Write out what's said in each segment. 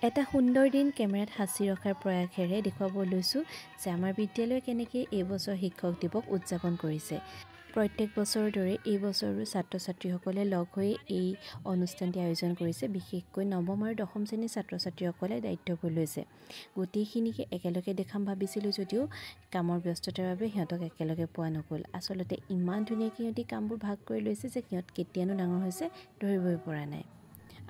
এটা সুন্দৰ দিন কেমেৰাত সাঁচি ৰখাৰ প্ৰয়াসেৰে দেখুৱাব লৈছোঁ যে আমাৰ বিদ্যালয়ে কেনেকৈ এই বছৰ শিক্ষক দিৱস উদযাপন কৰিছে। প্ৰত্যেক বছৰৰ দৰে এই বছৰো ছাত্ৰ ছাত্ৰীসকলে লগ হৈ এই অনুষ্ঠানটি আয়োজন কৰিছে। বিশেষকৈ নৱম আৰু দশম শ্ৰেণীৰ ছাত্ৰ ছাত্ৰীসকলে দায়িত্ববোৰ লৈছে। গোটেইখিনিকে একেলগে দেখাম ভাবিছিলোঁ যদিও কামৰ ব্যস্ততাৰ বাবে সিহঁতক একেলগে পোৱা নগ'ল। আচলতে ইমান ধুনীয়াকৈ সিহঁতি কামবোৰ ভাগ কৰি লৈছে যে সিহঁত কেতিয়ানো ডাঙৰ হৈছে ধৰিবই পৰা নাই।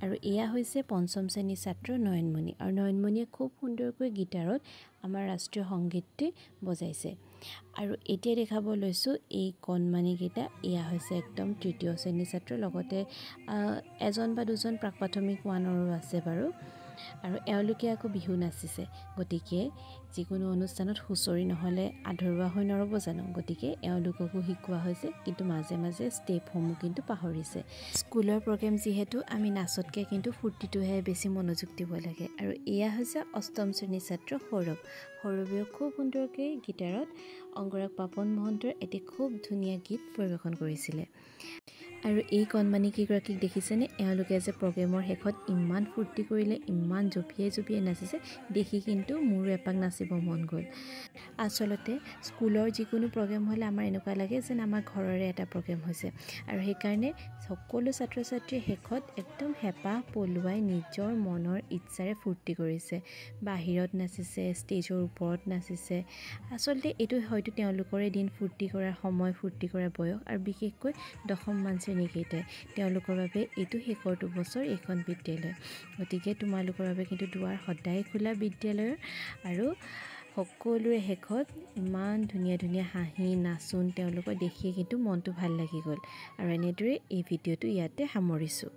আৰু এয়া হৈছে পঞ্চম শ্ৰেণীৰ ছাত্ৰ নয়নমণি, আৰু নয়নমণিয়ে খুব সুন্দৰকৈ গীটাৰত আমাৰ ৰাষ্ট্ৰীয় সংগীতটি বজাইছে। আৰু এতিয়া দেখাব লৈছোঁ এই কণমানিকেইটা, এয়া হৈছে একদম তৃতীয় শ্ৰেণীৰ ছাত্ৰ, লগতে এজন বা দুজন প্ৰাক প্ৰাথমিক 1ৰো আছে বাৰু। আৰু এওঁলোকে আকৌ বিহু নাচিছে, গতিকে যিকোনো অনুষ্ঠানত হুঁচৰি নহ'লে আধৰুৱা হৈ নৰ'ব জানো। গতিকে এওঁলোককো শিকোৱা হৈছে, কিন্তু মাজে মাজে ষ্টেপসমূহ কিন্তু পাহৰিছে। স্কুলৰ প্ৰগ্ৰেম যিহেতু আমি নাচতকৈ কিন্তু ফূৰ্তিটোহে বেছি মনোযোগ দিব লাগে। আৰু এয়া হৈছে অষ্টম শ্ৰেণীৰ ছাত্ৰ সৌৰভ। সৌৰভেও খুব সুন্দৰকৈ গীটাৰত অংগৰাগ পাপন মহন্তৰ এটি খুব ধুনীয়া গীত পৰিৱেশন কৰিছিলে। আৰু এই কণমানি কেইগৰাকীক দেখিছেনে? এওঁলোকে যে প্ৰগ্ৰেমৰ শেষত ইমান ফূৰ্তি কৰিলে, ইমান জঁপিয়াই জঁপিয়াই নাচিছে, দেখি কিন্তু মোৰো এপাক নাচিব মন গ'ল। আচলতে স্কুলৰ যিকোনো প্ৰগ্ৰেম হ'লে আমাৰ এনেকুৱা লাগে যেন আমাৰ ঘৰৰে এটা প্ৰগ্ৰেম হৈছে। আৰু সেইকাৰণে সকলো ছাত্ৰ ছাত্ৰীয়ে শেষত একদম হেঁপাহ পলুৱাই নিজৰ মনৰ ইচ্ছাৰে ফূৰ্তি কৰিছে। বাহিৰত নাচিছে, ষ্টেজৰ ওপৰত নাচিছে। আচলতে এইটো হয়তো তেওঁলোকৰে দিন, ফূৰ্তি কৰাৰ সময়, ফূৰ্তি কৰাৰ বয়স। আৰু বিশেষকৈ দশমমান শ্ৰেণীকেইটাই, তেওঁলোকৰ বাবে এইটো শেষৰটো বছৰ এইখন বিদ্যালয়। গতিকে তোমালোকৰ বাবে কিন্তু দুৱাৰ সদায় খোলা বিদ্যালয়ৰ। আৰু সকলোৰে শেষত ইমান ধুনীয়া ধুনীয়া হাঁহি নাচোন তেওঁলোকৰ দেখিয়ে কিন্তু মনটো ভাল লাগি গ'ল। আৰু এনেদৰে এই ভিডিঅ'টো ইয়াতে সামৰিছোঁ।